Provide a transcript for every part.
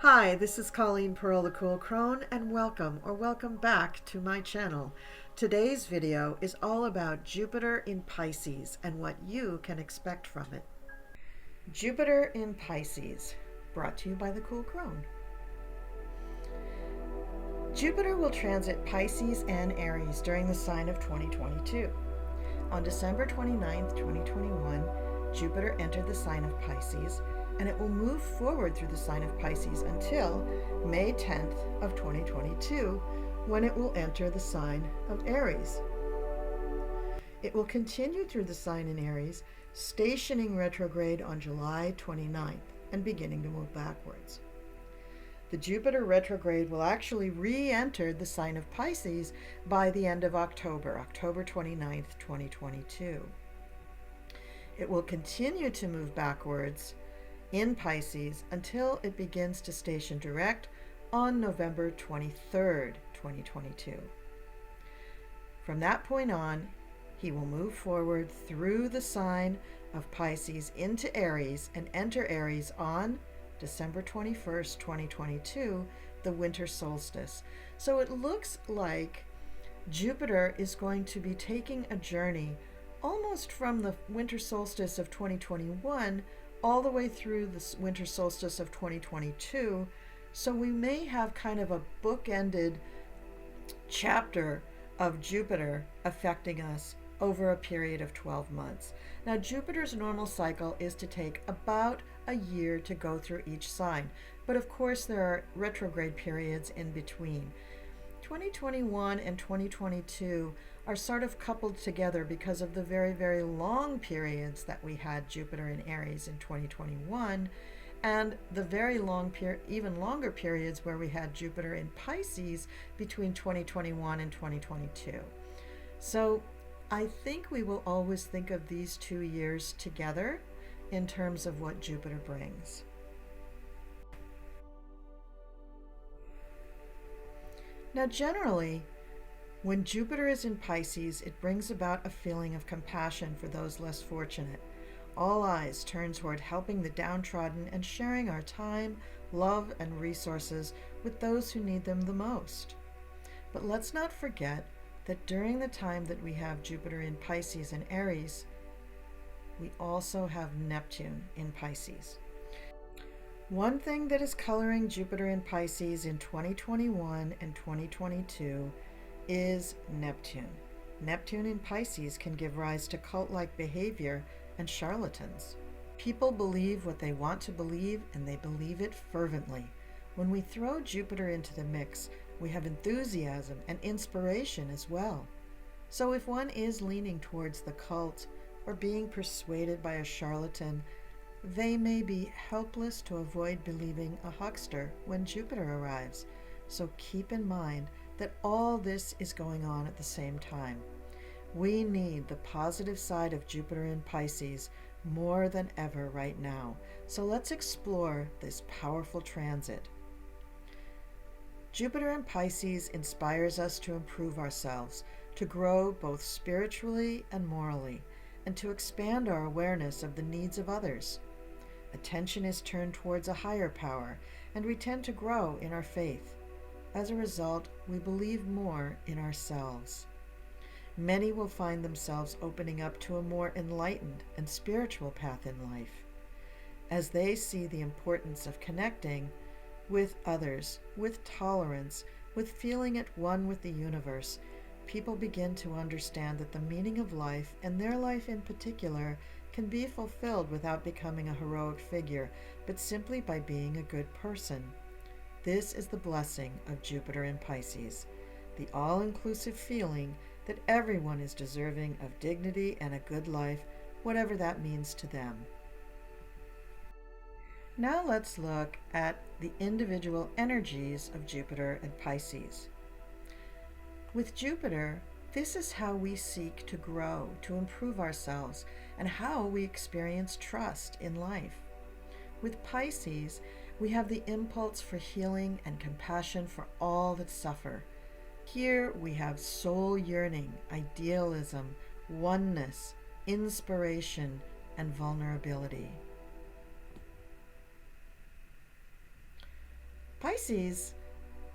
Hi, this is Colleen Pearl the Cool Crone, and welcome back to my channel. Today's video is all about Jupiter in Pisces and what you can expect from it. Jupiter in Pisces, brought to you by the Cool Crone. Jupiter will transit Pisces and Aries during the sign of 2022. On December 29th, 2021, Jupiter entered the sign of Pisces, and it will move forward through the sign of Pisces until May 10th of 2022, when it will enter the sign of Aries. It will continue through the sign in Aries, stationing retrograde on July 29th and beginning to move backwards. The Jupiter retrograde will actually re-enter the sign of Pisces by the end of October 29th, 2022. It will continue to move backwards in Pisces until it begins to station direct on November 23rd, 2022. From that point on, he will move forward through the sign of Pisces into Aries and enter Aries on December 21st, 2022, the winter solstice. So it looks like Jupiter is going to be taking a journey almost from the winter solstice of 2021 all the way through the winter solstice of 2022. So we may have kind of a bookended chapter of Jupiter affecting us over a period of 12 months. Now, Jupiter's normal cycle is to take about a year to go through each sign, but of course there are retrograde periods in between. 2021 and 2022 are sort of coupled together because of the very, very long periods that we had Jupiter in Aries in 2021, and the very long, even longer periods where we had Jupiter in Pisces between 2021 and 2022. So I think we will always think of these 2 years together in terms of what Jupiter brings. Now, generally, when Jupiter is in Pisces, it brings about a feeling of compassion for those less fortunate. All eyes turn toward helping the downtrodden and sharing our time, love, and resources with those who need them the most. But let's not forget that during the time that we have Jupiter in Pisces and Aries, we also have Neptune in Pisces. One thing that is coloring Jupiter in Pisces in 2021 and 2022 is Neptune. Neptune in Pisces can give rise to cult-like behavior and charlatans. People believe what they want to believe, and they believe it fervently. When we throw Jupiter into the mix, we have enthusiasm and inspiration as well. So if one is leaning towards the cult or being persuaded by a charlatan, they may be helpless to avoid believing a huckster when Jupiter arrives. So keep in mind that all this is going on at the same time. We need the positive side of Jupiter in Pisces more than ever right now. So let's explore this powerful transit. Jupiter in Pisces inspires us to improve ourselves, to grow both spiritually and morally, and to expand our awareness of the needs of others. Attention is turned towards a higher power, and we tend to grow in our faith. As a result, we believe more in ourselves. Many will find themselves opening up to a more enlightened and spiritual path in life, as they see the importance of connecting with others, with tolerance, with feeling at one with the universe. People begin to understand that the meaning of life, and their life in particular, can be fulfilled without becoming a heroic figure, but simply by being a good person. This is the blessing of Jupiter in Pisces, the all-inclusive feeling that everyone is deserving of dignity and a good life, whatever that means to them. Now let's look at the individual energies of Jupiter and Pisces. With Jupiter, this is how we seek to grow, to improve ourselves, and how we experience trust in life. With Pisces, we have the impulse for healing and compassion for all that suffer. Here we have soul yearning, idealism, oneness, inspiration, and vulnerability. Pisces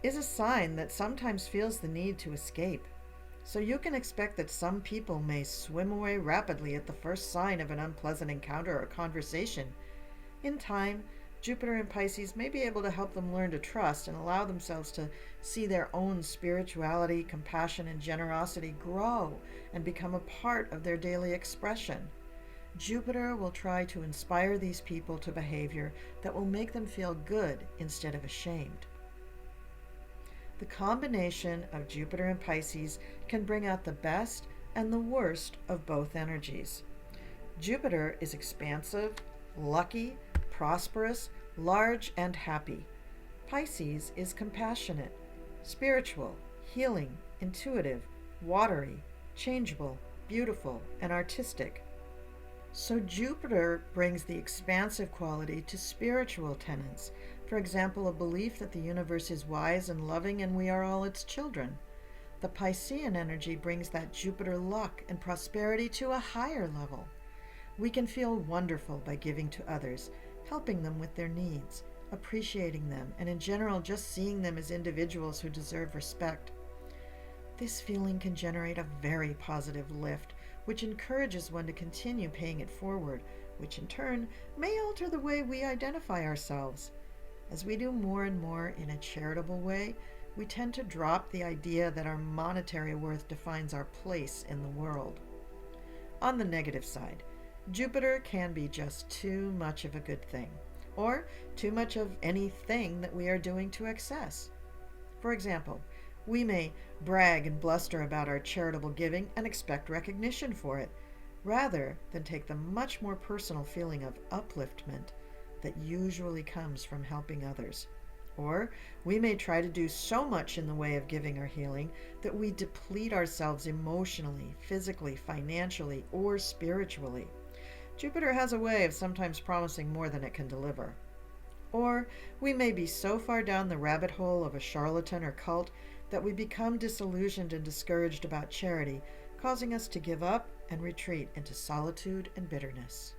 is a sign that sometimes feels the need to escape. So you can expect that some people may swim away rapidly at the first sign of an unpleasant encounter or conversation. In time, Jupiter in Pisces may be able to help them learn to trust and allow themselves to see their own spirituality, compassion, and generosity grow and become a part of their daily expression. Jupiter will try to inspire these people to behavior that will make them feel good instead of ashamed. The combination of Jupiter and Pisces can bring out the best and the worst of both energies. Jupiter is expansive, lucky, prosperous, large, and happy. Pisces is compassionate, spiritual, healing, intuitive, watery, changeable, beautiful, and artistic. So Jupiter brings the expansive quality to spiritual tenets. For example, a belief that the universe is wise and loving and we are all its children. The Piscean energy brings that Jupiter luck and prosperity to a higher level. We can feel wonderful by giving to others, helping them with their needs, appreciating them, and in general just seeing them as individuals who deserve respect. This feeling can generate a very positive lift, which encourages one to continue paying it forward, which in turn may alter the way we identify ourselves. As we do more and more in a charitable way, we tend to drop the idea that our monetary worth defines our place in the world. On the negative side, Jupiter can be just too much of a good thing, or too much of anything that we are doing to excess. For example, we may brag and bluster about our charitable giving and expect recognition for it, rather than take the much more personal feeling of upliftment that usually comes from helping others. Or we may try to do so much in the way of giving or healing that we deplete ourselves emotionally, physically, financially, or spiritually. Jupiter has a way of sometimes promising more than it can deliver. Or we may be so far down the rabbit hole of a charlatan or cult that we become disillusioned and discouraged about charity, causing us to give up and retreat into solitude and bitterness.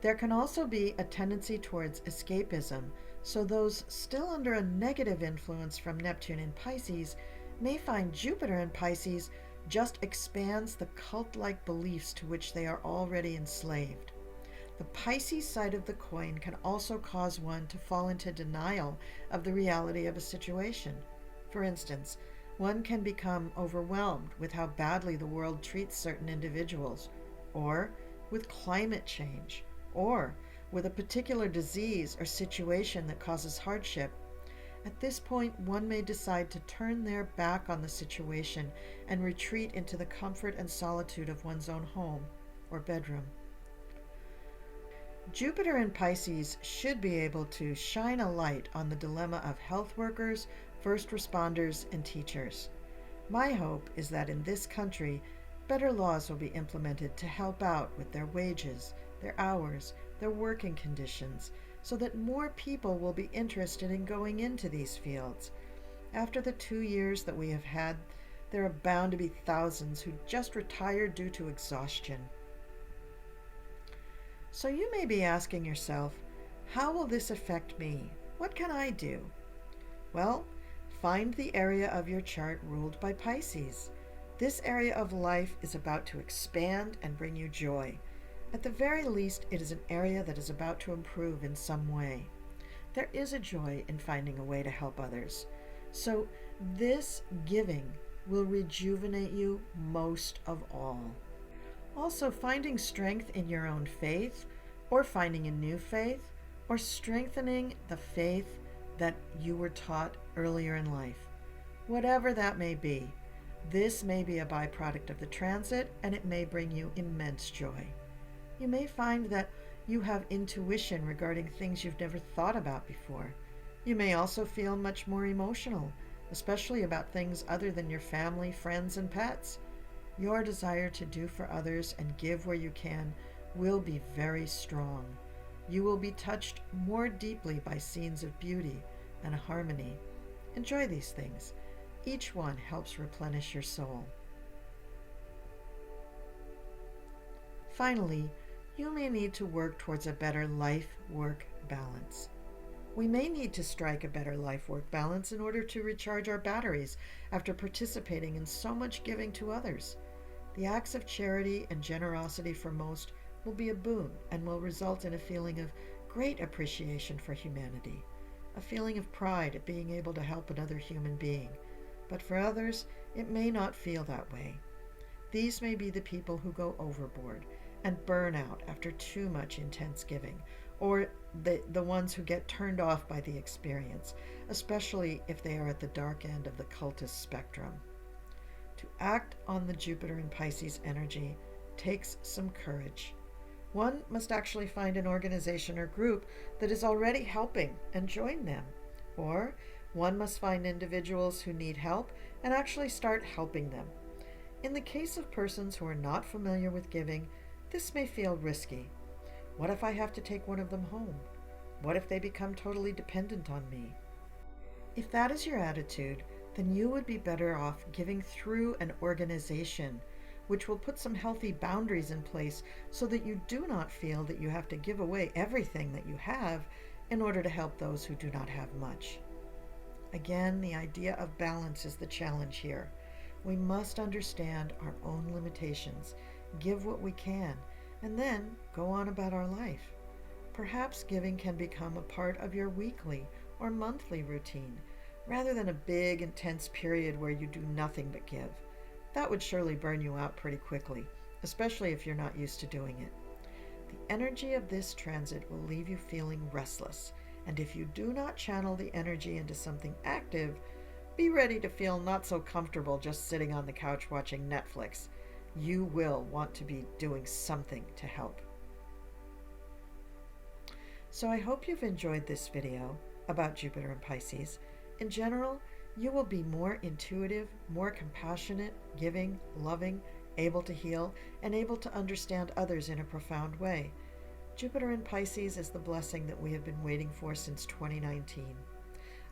There can also be a tendency towards escapism, so those still under a negative influence from Neptune in Pisces may find Jupiter in Pisces just expands the cult-like beliefs to which they are already enslaved. The Pisces side of the coin can also cause one to fall into denial of the reality of a situation. For instance, one can become overwhelmed with how badly the world treats certain individuals, or with climate change, or with a particular disease or situation that causes hardship. At this point, one may decide to turn their back on the situation and retreat into the comfort and solitude of one's own home or bedroom. Jupiter in Pisces should be able to shine a light on the dilemma of health workers, first responders, and teachers. My hope is that in this country, better laws will be implemented to help out with their wages, their hours, their working conditions, so that more people will be interested in going into these fields. After the 2 years that we have had, there are bound to be thousands who just retired due to exhaustion. So you may be asking yourself, how will this affect me? What can I do? Well, find the area of your chart ruled by Pisces. This area of life is about to expand and bring you joy. At the very least, it is an area that is about to improve in some way. There is a joy in finding a way to help others. So this giving will rejuvenate you most of all. Also, finding strength in your own faith, or finding a new faith, or strengthening the faith that you were taught earlier in life. Whatever that may be, this may be a byproduct of the transit, and it may bring you immense joy. You may find that you have intuition regarding things you've never thought about before. You may also feel much more emotional, especially about things other than your family, friends, and pets. Your desire to do for others and give where you can will be very strong. You will be touched more deeply by scenes of beauty and harmony. Enjoy these things. Each one helps replenish your soul. Finally, you may need to work towards a better life-work balance. We may need to strike a better life-work balance in order to recharge our batteries after participating in so much giving to others. The acts of charity and generosity for most will be a boon and will result in a feeling of great appreciation for humanity, a feeling of pride at being able to help another human being. But for others, it may not feel that way. These may be the people who go overboard and burn out after too much intense giving, or the ones who get turned off by the experience, especially if they are at the dark end of the cultist spectrum. To act on the Jupiter and Pisces energy takes some courage. One must actually find an organization or group that is already helping and join them. Or one must find individuals who need help and actually start helping them. In the case of persons who are not familiar with giving, this may feel risky. What if I have to take one of them home? What if they become totally dependent on me? If that is your attitude, then you would be better off giving through an organization, which will put some healthy boundaries in place so that you do not feel that you have to give away everything that you have in order to help those who do not have much. Again, the idea of balance is the challenge here. We must understand our own limitations, give what we can, and then go on about our life. Perhaps giving can become a part of your weekly or monthly routine, rather than a big, intense period where you do nothing but give. That would surely burn you out pretty quickly, especially if you're not used to doing it. The energy of this transit will leave you feeling restless, and if you do not channel the energy into something active, be ready to feel not so comfortable just sitting on the couch watching Netflix. You will want to be doing something to help. So I hope you've enjoyed this video about Jupiter and Pisces. In general, you will be more intuitive, more compassionate, giving, loving, able to heal, and able to understand others in a profound way. Jupiter in Pisces is the blessing that we have been waiting for since 2019.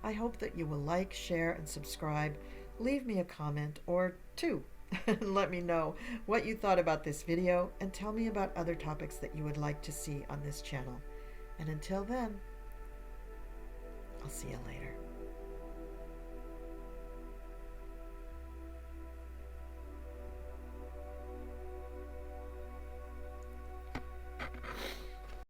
I hope that you will like, share, and subscribe. Leave me a comment or two and let me know what you thought about this video, and tell me about other topics that you would like to see on this channel. And until then, I'll see you later.